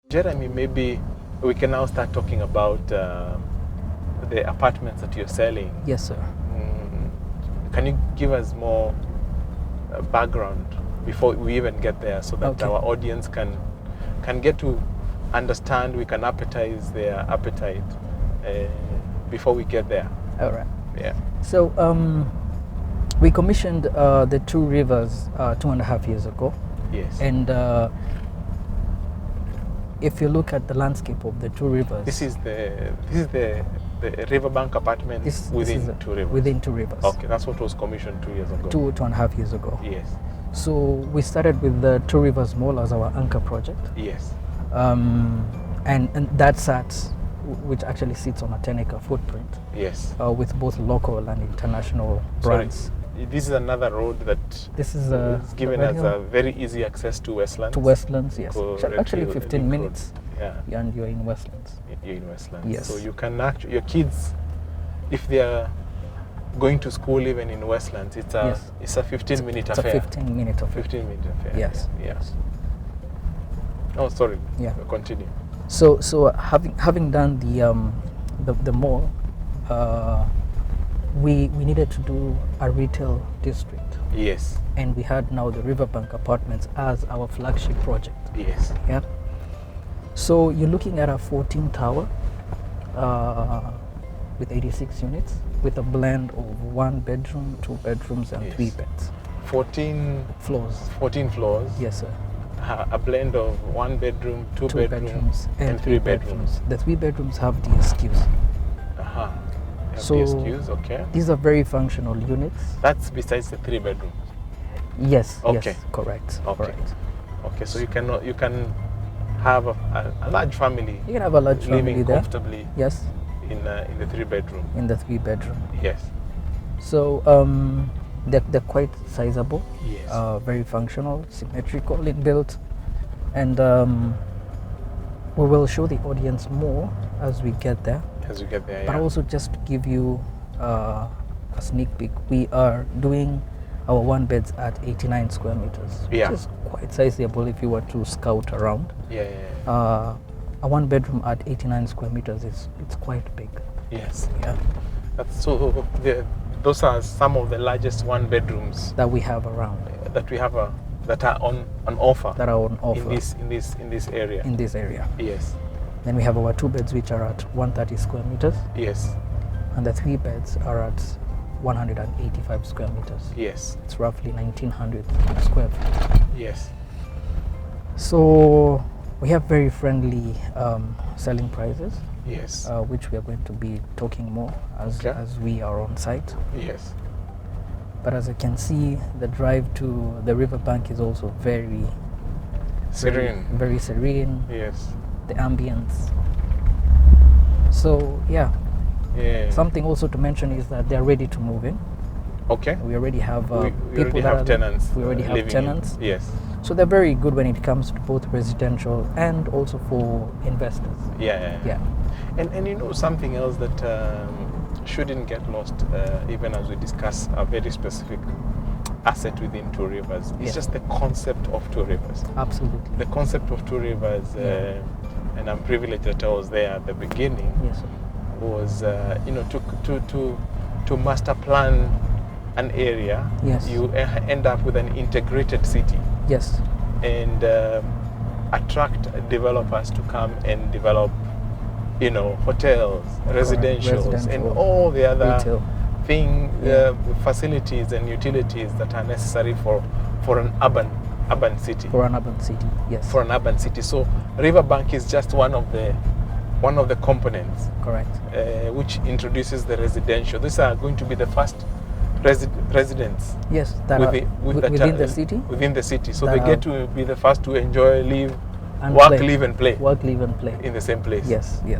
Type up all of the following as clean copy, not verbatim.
Jeremy, maybe we can now start talking about the apartments that you're selling. Yes, sir. Can you give us more background before we even get there, so that our audience can get to understand, we can appetize their appetite before we get there? All right. Yeah. So we commissioned the Two Rivers 2.5 years ago. Yes. And if you look at the landscape of the Two Rivers, this is the Riverbank apartment within Two Rivers. Within Two Rivers. Okay, that's what was commissioned 2 years ago. 2.5 years ago. Yes. So we started with the Two Rivers Mall as our anchor project. Yes. And that which actually sits on a 10-acre footprint. Yes. With both local and international brands. Sorry, this is another road that is given as a very easy access to Westlands. To Westlands, yes. Actually 15 minutes. Yeah. And you're in Westlands. You're in Westlands. Yes. So you can actually, your kids, if they are going to school even in Westlands, it's a 15-minute affair. It's a 15-minute affair. 15-minute affair. Yes. Yes. Oh, sorry. Yeah. Continue. So having done the mall, we needed to do a retail district. Yes. And we had now the Riverbank Apartments as our flagship project. Yes. Yeah. So you're looking at a 14 tower with 86 units, with a blend of 1 bedroom, 2 bedrooms, and 3 beds. 14 floors. 14 floors. Yes, sir. A blend of 1 bedroom, 2 bedrooms, and 3 bedrooms. The 3 bedrooms have DSQs. So DSQs, okay. These are very functional units. That's besides the 3 bedrooms. Yes. Okay. Yes, correct. Okay. Correct. Okay. So you can have a large family. You can have a large family living there. Comfortably. Yes. In the 3 bedroom. In the 3 bedroom. Yes. So they're quite sizable. Yes. Very functional, symmetrical in built, and we will show the audience more as we get there. But also just to give you a sneak peek, we are doing our 1 beds at 89 square meters, which is quite sizable if you were to scout around. A 1 bedroom at 89 square meters it's quite big. Yes. Yeah. Those are some of the largest 1 bedrooms that we have around. That are on offer. That are on offer. In this area. In this area. Yes. Then we have our 2 beds which are at 130 square meters. Yes. And the 3 beds are at 185 square meters. Yes. It's roughly 1900 square feet. Yes. So we have very friendly selling prices. Yes. Which we are going to be talking more as we are on site. Yes. But as you can see, the drive to the Riverbank is also very serene. Very serene. Yes. The ambience. So yeah. Something also to mention is that they are ready to move in. Okay. We already have we already have tenants. We already have tenants. Yes. So they're very good when it comes to both residential and also for investors. Yeah. And something else that shouldn't get lost, even as we discuss a very specific asset within Two Rivers. It's just the concept of Two Rivers. Absolutely. The concept of Two Rivers, and I'm privileged that I was there at the beginning. Yes, sir. Was to master plan an area. Yes. You end up with an integrated city. Yes. And attract developers to come and develop, hotels, residentials, and all the other facilities and utilities that are necessary for an urban city. For an urban city, yes. For an urban city. So Riverbank is just one of the components. Correct. Which introduces the residential. These are going to be the first residents. Yes, within the city. Within the city, so they get to be the first to enjoy, live, live and play. Work, live and play in the same place. Yes. Yeah.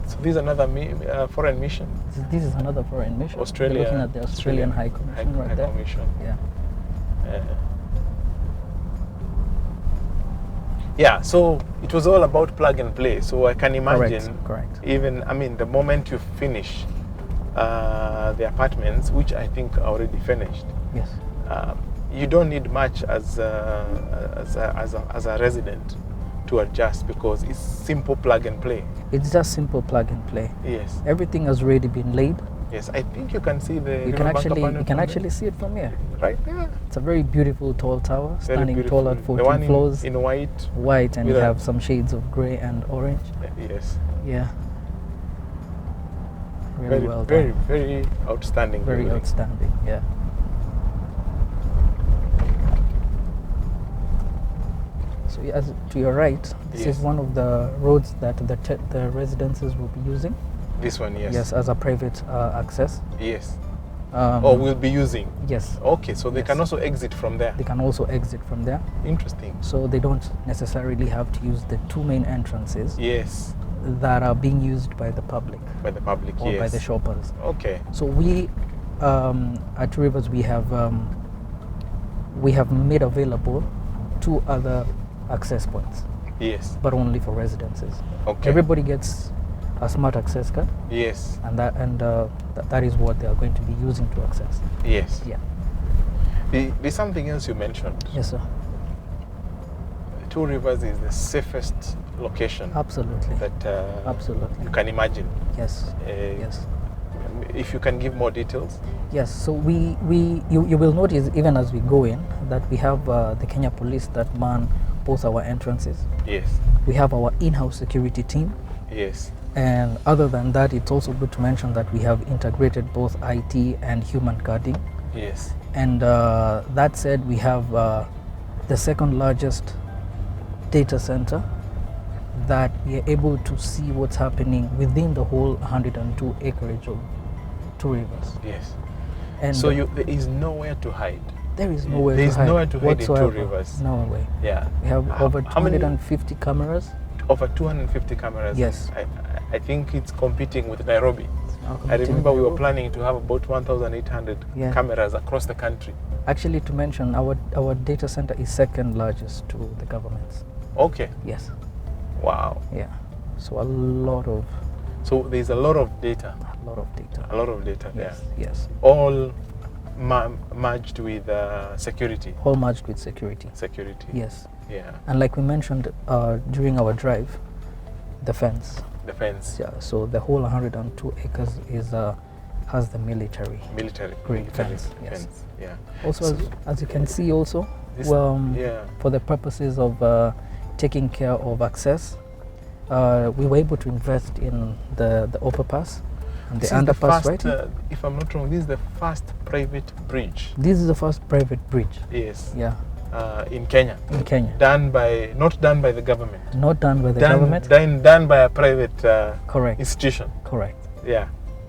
So this is another foreign mission. This is another foreign mission. Australia. We're looking at the Australian High Commission right there. Commission. Yeah. Yeah, so it was all about plug and play. So I can imagine, correct. Even, the moment you finish the apartments, which I think are already finished. Yes. You don't need much as a resident to adjust because it's simple plug and play. It's just simple plug and play. Yes. Everything has already been laid. Yes, I think you can see the You can actually see it from here. Right there. It's a very beautiful tall tower, standing tall at 14 the one floors. In white. White, and you have some shades of grey and orange. Yes. Yeah. Really Very, well very, done. very outstanding. Very building. outstanding, yeah. So as to your right, this is one of the roads that the residences will be using. This one, yes. Yes, as a private access. Yes. Or will be using. Yes. Okay, so they can also exit from there. They can also exit from there. Interesting. So they don't necessarily have to use the two main entrances. Yes. That are being used by the public. By the public, or yes. by the shoppers. Okay. So we, at Rivers, we have made available 2 other access points. Yes. But only for residences. Okay. Everybody gets a smart access card. Yes. And that is what they are going to be using to access. Yes. Yeah. There's something else you mentioned. Yes, sir. Two Rivers is the safest location. Absolutely. That absolutely you can imagine. Yes. Yes. If you can give more details. Yes. So you will notice even as we go in that we have the Kenya Police that man both our entrances. Yes. We have our in-house security team. Yes. And other than that, it's also good to mention that we have integrated both IT and human guarding. Yes. And that said, we have the second largest data center that we are able to see what's happening within the whole 102 acreage of Two Rivers. Yes. And so there is nowhere to hide. There is nowhere there to is hide. nowhere to hide whatsoever. in Two Rivers. No way. Yeah. We have over 250 cameras. Over 250 cameras. Yes. I think it's competing with Nairobi. I remember we were planning to have about 1,800 cameras across the country. Actually, to mention, our data center is second largest to the government's. Okay. Yes. Wow. Yeah. So a lot of. So there's a lot of data. A lot of data. A lot of data there. Yes. Yes. All merged with security. All merged with security. Security. Yes. Yeah. And like we mentioned during our drive, the fence. The fence. Yeah. So the whole 102 acres is has the military. Military fence. Yes. Fence. Yeah. Also, as you can see, also, for the purposes of taking care of access, we were able to invest in the overpass and the underpass, right? If I'm not wrong, this is the first private bridge. This is the first private bridge. Yes. Yeah. In Kenya. In Kenya. Not done by the government. Not done by the government. Done by a private correct institution. Correct. Yeah.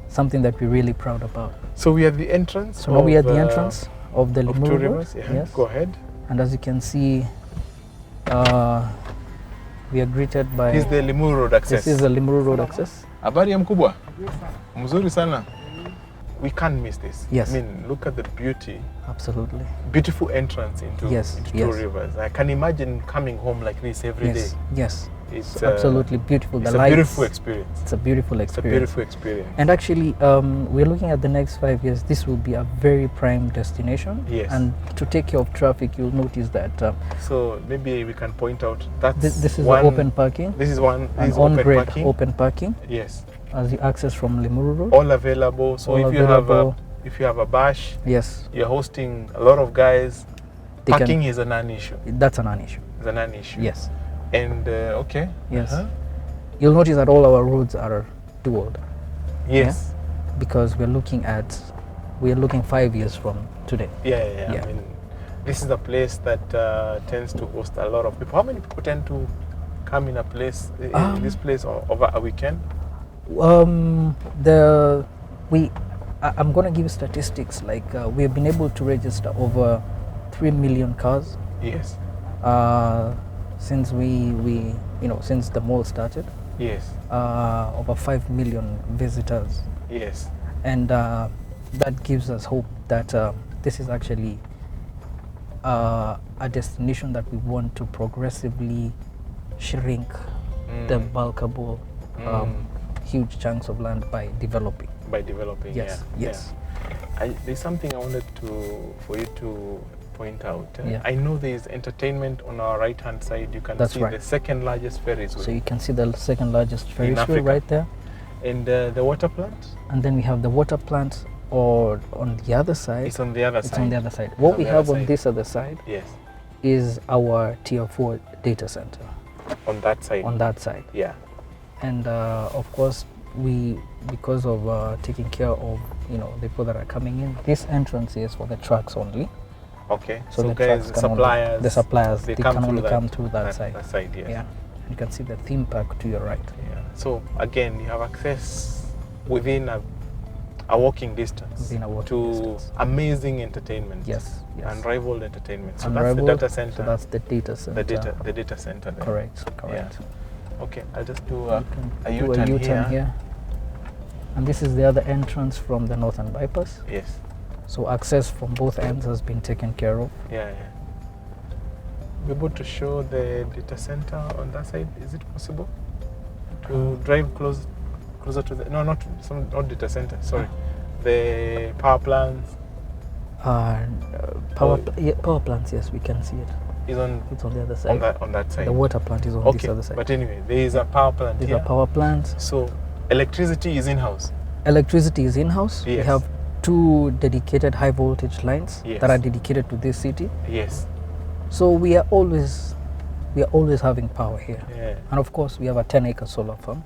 Something that we're really proud about. So we are at the entrance. So now we are at the entrance of the Limuru Two Road. Rivers. Yeah. Yes. Go ahead. And as you can see, we are greeted by. This is the Limuru Road access. This is the Limuru Road access. Habari ya mkubwa. Mzuri sana. We can't miss this. Yes. I mean, look at the beauty. Absolutely. Beautiful entrance into Two Rivers. I can imagine coming home like this every day. Yes. It's absolutely beautiful. It's a beautiful experience. It's a beautiful experience. It's a beautiful experience. And actually, we're looking at the next 5 years. This will be a very prime destination. Yes. And to take care of traffic, you'll notice that. So maybe we can point out that this is the open parking. This is one. This is on-grid open parking. Yes. As you access from Limuru Road. All available. So if you have a bash, yes, you're hosting a lot of guys. Parking is a non-issue. That's a non-issue. It's a non-issue. Yes. And okay. Yes. You'll notice that all our roads are dual. Yes. Yeah? Because we're looking 5 years from today. Yeah. I mean, this is a place that tends to host a lot of people. How many people tend to come in this place over a weekend? I'm going to give you statistics. Like we've been able to register over 3 million cars. Yes. Since since the mall started. Yes. Over 5 million visitors. Yes. And that gives us hope that this is actually a destination that we want to progressively shrink the bulkable huge chunks of land by developing. Yes. Yes. Yeah. There's something I wanted for you to point out. Yeah. I know there is entertainment on our right-hand side. You can That's see right. the second largest Ferris wheel. So you can see the second largest Ferris wheel Africa. right there. And the water plant? And then we have the water plant, or on the other side. It's on the other It's side. on the other side. What we have on this other side, yes, is our tier 4 data center. On that side. On that side. Yeah. And of course, because of taking care of the people that are coming in, this entrance is for the trucks only. Okay. So the guys, trucks can the suppliers they can come only through come through that side. That side, yes. Yeah. You can see the theme park to your right. Yeah. So again, you have access within a walking distance to amazing entertainment. Yes. Unrivaled entertainment. So Unrivaled, that's the data center. So that's the data center. The data center there. Correct. Yeah. Okay, I'll just do a U-turn here. And this is the other entrance from the northern bypass. Yes. So access from both ends has been taken care of. Yeah. Be able to show the data center on that side. Is it possible to drive closer to the not data center, sorry, the power plants? Power plants, yes, we can see it. It's on the other side. On that side. The water plant is on this other side. But anyway, there is a power plant There's a power plant. So electricity is in-house? Electricity is in-house. Yes. We have 2 dedicated high voltage lines yes. that are dedicated to this city. Yes. So we are always having power here. Yeah. And of course, we have a 10-acre solar farm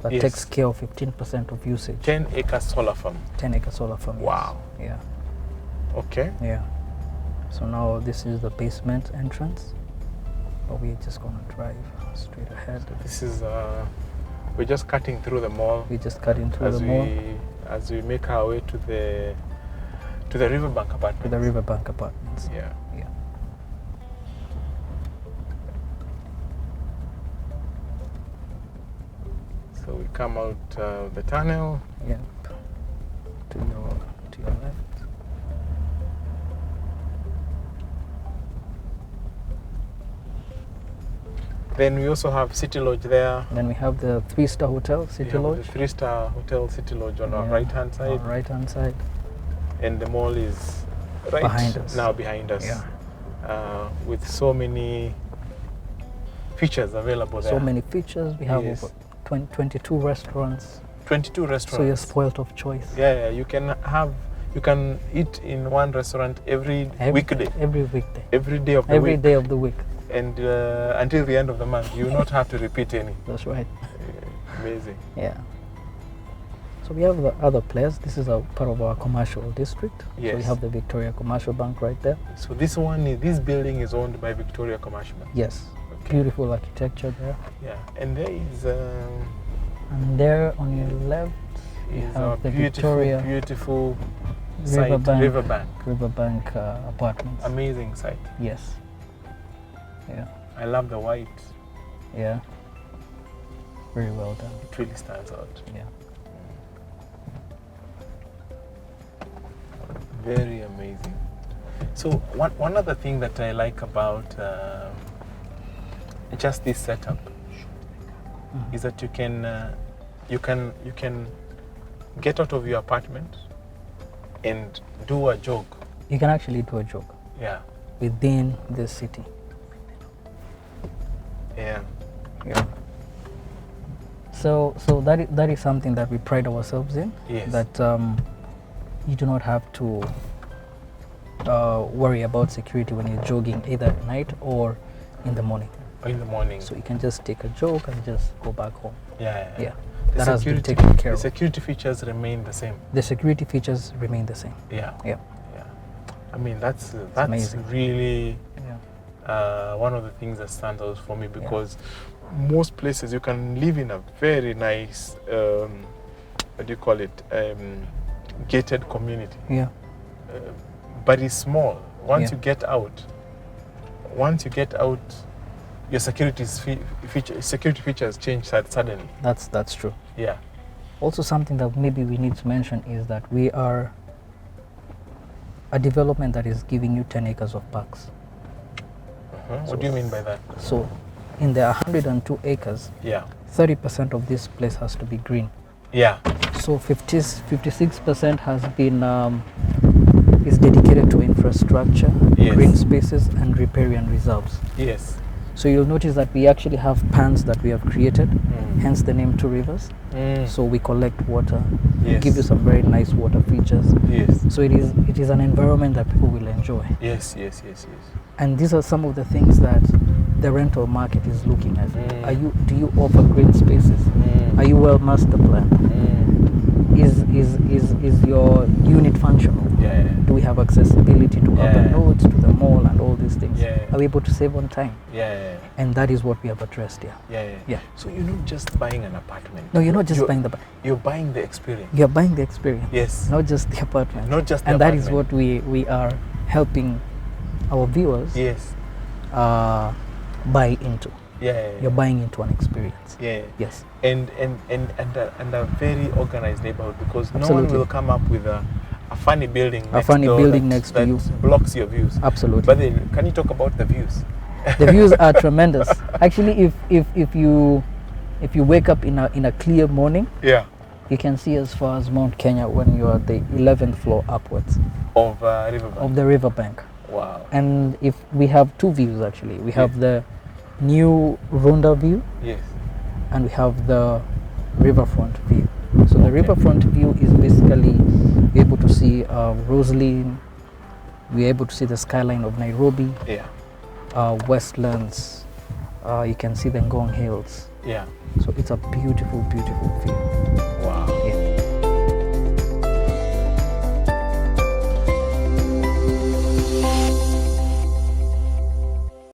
that yes. takes care of 15% of usage. 10-acre solar farm? 10-acre solar farm, wow. Yes. Yeah. Okay. Yeah. So now this is the basement entrance, but we're just gonna drive straight ahead. So this is, we're just cutting through the mall. We're just cutting through the mall. As we make our way to the Riverbank apartments. To the Riverbank apartments. Yeah. Yeah. So we come out the tunnel. Yep. To your left. Then we also have City Lodge there. Then we have the 3-star hotel, City Lodge. The 3-star hotel, City Lodge on our right-hand side. On our right-hand side. And the mall is right behind us. Now behind us. Yeah. With so many features available there. So many features. We have over 22 restaurants. 22 restaurants. So you're spoiled of choice. Yeah, you can eat in one restaurant every weekday. Every weekday. Every day of the week. Every day of the week. And until the end of the month, you will not have to repeat any. That's right. Amazing. Yeah. So we have the other place. This is a part of our commercial district. Yes. So we have the Victoria Commercial Bank right there. So this building is owned by Victoria Commercial Bank. Yes. Okay. Beautiful architecture there. Yeah. And there is. And there on your left, you have the Victoria beautiful Riverbank apartments. Amazing site. Yes. Yeah. I love the white. Yeah. Very well done. It really stands out. Yeah. Very amazing. So one other thing that I like about just this setup is that you can get out of your apartment and do a jog. You can actually do a jog. Yeah. Within the city. Yeah. Yeah. So that is something that we pride ourselves in. Yes. That you do not have to worry about security when you're jogging, either at night or in the morning. Or in the morning. So you can just take a jog and just go back home. Yeah. That has been taken care of. The security features remain the same. The security features remain the same. Yeah. Yeah. I mean, that's amazing. really one of the things that stands out for me, because most places you can live in a very nice, what do you call it, gated community. Yeah. But it's small. Once you get out, your security features change suddenly. That's true. Yeah. Also, something that maybe we need to mention is that we are a development that is giving you 10 acres of parks. So what do you mean by that? So in the 102 acres, 30% of this place has to be green. Yeah. So 56% has been is dedicated to infrastructure, Yes. green spaces, and riparian reserves. Yes. So you'll notice that we actually have pans that we have created, hence the name Two Rivers. So we collect water, we Yes. give you some very nice water features. Yes. So it is an environment that people will enjoy. Yes, yes, yes, yes. And these are some of the things that the rental market is looking at. Do you offer green spaces? Are you well master planned? Is your unit functional? Yeah. Do we have accessibility to other Yeah. nodes, to the mall, and all these things? Yeah. Are we able to save on time? Yeah. And that is what we have addressed here. Yeah. So you're not just buying an apartment. No, you're not just buying the. You're buying the experience. You're buying the experience. Yes. Not just the apartment. Not just the and apartment. that is what we are helping our viewers. Yes. Buy into. Yeah. You're buying into an experience. Yeah. Yes. And a very organized neighborhood, because Absolutely. no one will come up with a funny building next to you that blocks your views. Absolutely. But then, can you talk about the views? The views are tremendous. Actually, if you wake up in a clear morning, Yeah. you can see as far as Mount Kenya when you are at the 11th floor upwards Of Riverbank. of the riverbank. Wow. And if we have two views actually, we have the new Runda view, Yes. and we have the riverfront view. So the riverfront view is basically you're able to see Rosaline, we're able to see the skyline of Nairobi, Yeah. Westlands, you can see the Ngong Hills. Yeah. So it's a beautiful, beautiful view.